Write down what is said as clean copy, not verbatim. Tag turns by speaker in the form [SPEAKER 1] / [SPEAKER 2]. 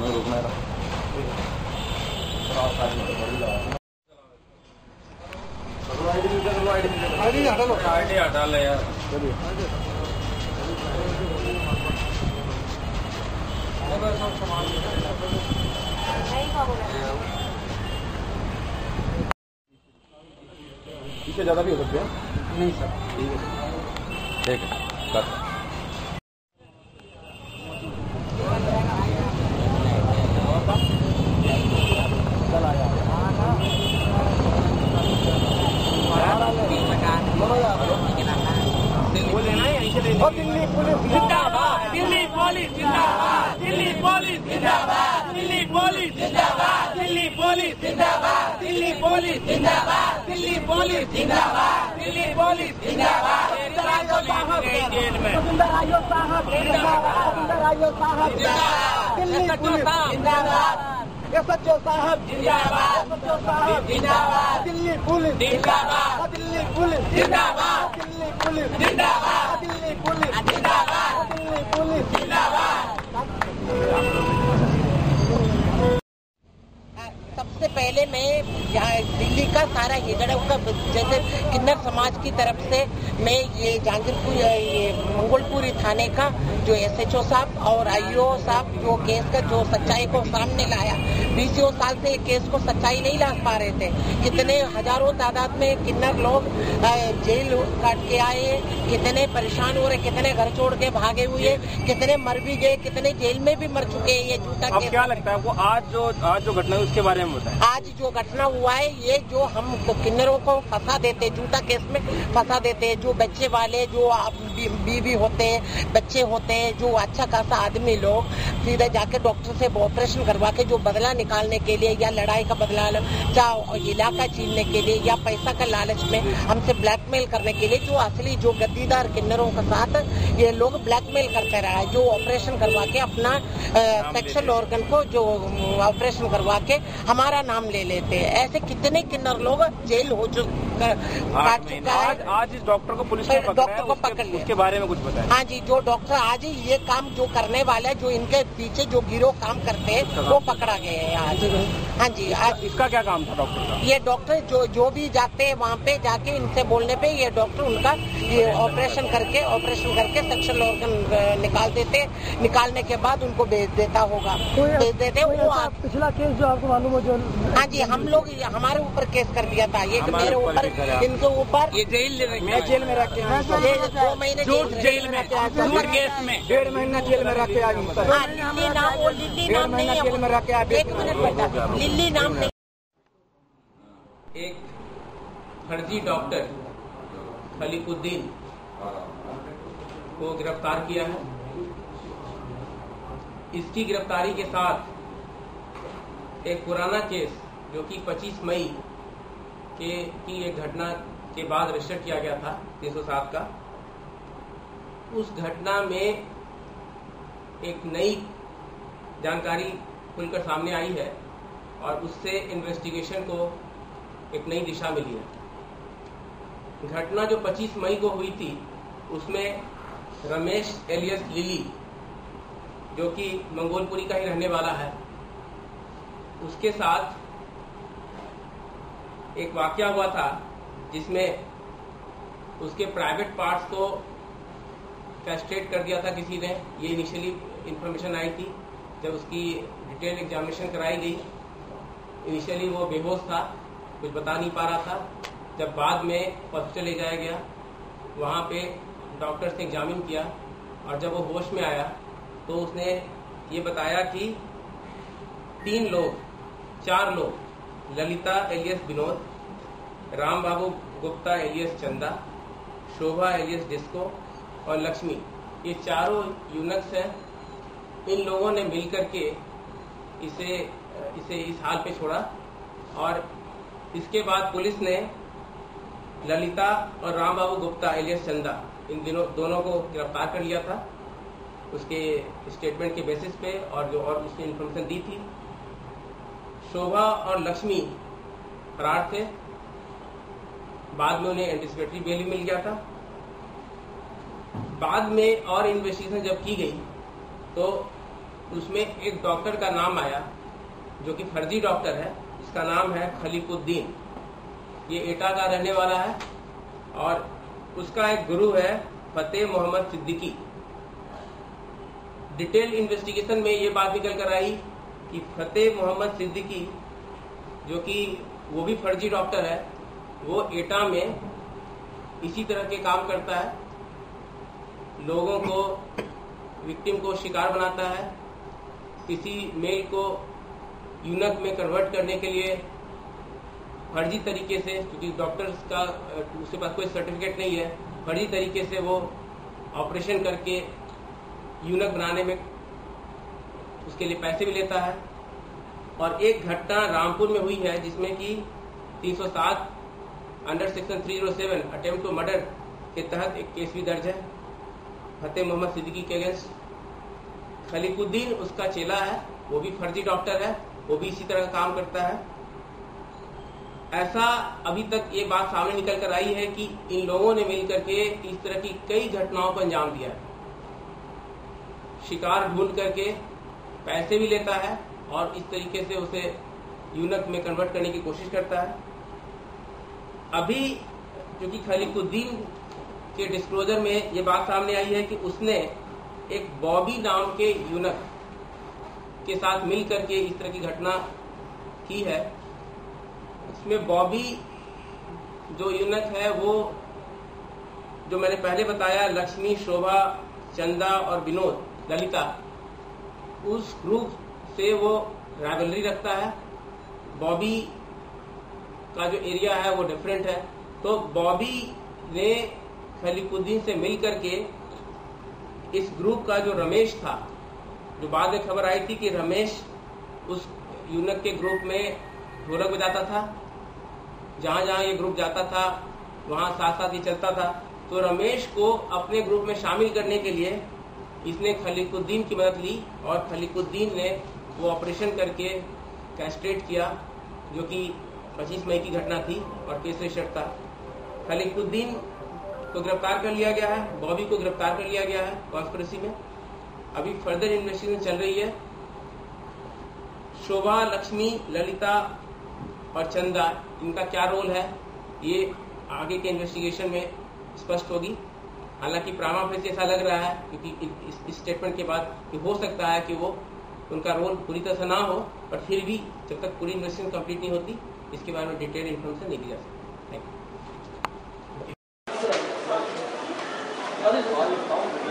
[SPEAKER 1] हमें रुकना है। आईडी हटा ले यार। पीछे ज्यादा भी हो सकते हैं। नहीं सर, ठीक है कर।
[SPEAKER 2] दिल्ली पुलिस जिंदाबाद, दिल्ली पुलिस जिंदाबाद, दिल्ली पुलिस जिंदाबाद, दिल्ली पुलिस जिंदाबाद, दिल्ली पुलिस जिंदाबाद, दिल्ली पुलिस जिंदाबाद, दिल्ली पुलिस जिंदाबाद, दिल्ली पुलिस जिंदाबाद। जेल में आयोग साहब दिल्ली पुलिस जिंदाबाद, SHO साहब जिंदाबाद, जिंदाबाद, दिल्ली पुलिस जिंदाबाद, दिल्ली पुलिस जिंदाबाद, दिल्ली पुलिस जिंदाबाद, दिल्ली पुलिस जिंदाबाद, दिल्ली पुलिस जिंदाबाद।
[SPEAKER 3] सबसे पहले मैं यहाँ दिल्ली का सारा हिजड़ा का जैसे किन्नर समाज की तरफ से मैं ये जहांगीरपुर ये मंगोलपुरी थाने का जो SHO साहब और IO साहब जो केस का जो सच्चाई को सामने लाया। 20 साल से केस को सच्चाई नहीं ला पा रहे थे। कितने हजारों तादाद में किन्नर लोग जेल काट के आए, कितने परेशान हो रहे, कितने घर छोड़ के भागे हुए, कितने मर भी गए, कितने जेल में भी मर चुके हैं। ये झूठा केस।
[SPEAKER 1] क्या लगता है आपको आज जो घटना है उसके बारे में बताएं।
[SPEAKER 3] आज जो घटना हुआ है ये जो हम किन्नरों को फंसा देते, झूठा केस में फंसा देते, जो बच्चे वाले जो बीवी होते हैं, बच्चे होते हैं, जो अच्छा खासा आदमी लोग सीधे जाके डॉक्टर से ऑपरेशन करवा के जो बदला निकालने के लिए या लड़ाई का बदला या इलाका छीनने के लिए या पैसा का लालच में हमसे ब्लैकमेल करने के लिए जो असली जो गद्दीदार किन्नरों के साथ ये लोग ब्लैकमेल करते रहा है। जो ऑपरेशन करवा के अपना सेक्सुअल ऑर्गन को जो ऑपरेशन करवा के हमारा नाम ले लेते हैं। ऐसे कितने किन्नर लोग जेल हो चुका है।
[SPEAKER 1] आज इस डॉक्टर को पुलिस ने पकड़ लिया, उसके बारे में कुछ बताएं।
[SPEAKER 3] हाँ जी, जो डॉक्टर आज ये काम जो करने वाला है, जो इनके पीछे जो गिरोह काम करते हैं वो पकड़ा गए हैं आज। हाँ जी, आज
[SPEAKER 1] इसका क्या काम था डॉक्टर का?
[SPEAKER 3] ये डॉक्टर जो भी जाते हैं वहाँ पे जाके इनसे बोलने पे ये डॉक्टर उनका ये ऑपरेशन करके सेक्सुअल ऑर्गन निकाल देते, निकालने के बाद उनको भेज देता होगा, भेज देते। वो
[SPEAKER 2] पिछला केस जो आपको मालूम हो जो
[SPEAKER 3] हाँ जी, हम लोग हमारे ऊपर केस कर दिया था। ये मेरे ऊपर, इनके ऊपर
[SPEAKER 2] ये जेल में रखे हैं।
[SPEAKER 3] 2 महीने
[SPEAKER 2] जेल में केस में 1.5 महीना जेल में रखे आज।
[SPEAKER 3] लिल्ली नाम, वो लिल्ली नाम नहीं है।
[SPEAKER 2] जेल में रखे आज।
[SPEAKER 3] 1 मिनट बेटा, लिल्ली नाम नहीं।
[SPEAKER 4] एक फर्जी डॉक्टर खलीकुद्दीन को गिरफ्तार किया है। इसकी गिरफ्तारी के साथ एक पुराना केस जो कि 25 मई की एक घटना के बाद रजिस्टर किया गया था 307 का, उस घटना में एक नई जानकारी खुलकर सामने आई है और उससे इन्वेस्टिगेशन को एक नई दिशा मिली है। घटना जो 25 मई को हुई थी उसमें रमेश एलियस लिली जो कि मंगोलपुरी का ही रहने वाला है, उसके साथ एक वाकया हुआ था जिसमें उसके प्राइवेट पार्ट्स को कैस्ट्रेट कर दिया था किसी ने। ये इनिशियली इंफॉर्मेशन आई थी। जब उसकी डिटेल एग्जामिनेशन कराई गई, इनिशियली वो बेहोश था, कुछ बता नहीं पा रहा था। जब बाद में हॉस्पिटल ले जाया गया, वहाँ पे डॉक्टर्स ने एग्जामिन किया और जब वो होश में आया तो उसने ये बताया कि 4 लोग ललिता एलियस विनोद, राम बाबू गुप्ता एलियस चंदा, शोभा एलियस डिस्को और लक्ष्मी, ये चारों यूनक्स हैं। इन लोगों ने मिलकर के इसे इस हाल पे छोड़ा और इसके बाद पुलिस ने ललिता और राम बाबू गुप्ता एलियस चंदा इन दोनों को गिरफ्तार कर लिया था उसके स्टेटमेंट के बेसिस पे और उसने इन्फॉर्मेशन दी थी। शोभा और लक्ष्मी फरार थे। बाद में उन्हें एंटिसिपेटरी बेल मिल गया था। बाद में और इन्वेस्टिगेशन जब की गई तो उसमें एक डॉक्टर का नाम आया जो कि फर्जी डॉक्टर है। इसका नाम है खलीकुद्दीन। ये एटा का रहने वाला है और उसका एक गुरु है फतेह मोहम्मद सिद्दीकी। डिटेल इन्वेस्टिगेशन में ये बात निकल कर आई कि फतेह मोहम्मद सिद्दीकी जो कि वो भी फर्जी डॉक्टर है, वो एटा में इसी तरह के काम करता है। लोगों को, विक्टिम को शिकार बनाता है, किसी मेल को यूनक में कन्वर्ट करने के लिए फर्जी तरीके से, क्योंकि डॉक्टर्स का उसके पास कोई सर्टिफिकेट नहीं है, फर्जी तरीके से वो ऑपरेशन करके यूनक बनाने में उसके लिए पैसे भी लेता है। और एक घटना रामपुर में हुई है जिसमें कि 307 under section 307 attempt to murder के तहत एक केस भी दर्ज है फतेह मोहम्मद सिद्दीकी के अगेंस्ट। खलीकुद्दीन उसका चेला है, वो भी फर्जी डॉक्टर है, वो भी इसी तरह का काम करता है। ऐसा अभी तक ये बात सामने निकल कर आई है कि इन लोगों ने मिलकर के इस तरह की कई घटनाओं को अंजाम दिया है। शिकार ढूंढ करके पैसे भी लेता है और इस तरीके से उसे यूनक में कन्वर्ट करने की कोशिश करता है। अभी क्योंकि खलीकुद्दीन के डिस्क्लोजर में ये बात सामने आई है कि उसने एक बॉबी नाम के यूनक के साथ मिल करके इस तरह की घटना की है। इसमें बॉबी जो यूनक है वो जो मैंने पहले बताया, लक्ष्मी, शोभा, चंदा और विनोद, ललिता, उस ग्रुप से वो राइवलरी रखता है। बॉबी का जो एरिया है वो डिफरेंट है। तो बॉबी ने खलीकुद्दीन से मिल करके इस ग्रुप का जो रमेश था, जो बाद में खबर आई थी कि रमेश उस यूनक के ग्रुप में ढोलक बजाता था, जहां जहां ये ग्रुप जाता था वहां साथ साथ ही चलता था। तो रमेश को अपने ग्रुप में शामिल करने के लिए इसने खलीकुद्दीन की मदद ली और खलीकुद्दीन ने वो ऑपरेशन करके कैस्ट्रेट किया, जो कि 25 मई की घटना थी और केस रजिस्टर्ड था। खलीकुद्दीन को गिरफ्तार कर लिया गया है, बॉबी को गिरफ्तार कर लिया गया है कॉन्स्पिरेसी में। अभी फर्दर इन्वेस्टिगेशन चल रही है। शोभा, लक्ष्मी, ललिता और चंदा, इनका क्या रोल है ये आगे के इन्वेस्टिगेशन में स्पष्ट होगी। हालांकि प्रामा फेसी ऐसा लग रहा है क्योंकि इस स्टेटमेंट के बाद कि हो सकता है कि वो उनका रोल पूरी तरह से ना हो, पर फिर भी जब तक पूरी इन्वेस्टिगेशन कंप्लीट नहीं होती इसके बारे में डिटेल इन्फॉर्मेशन नहीं दी जा सकती। Thank you.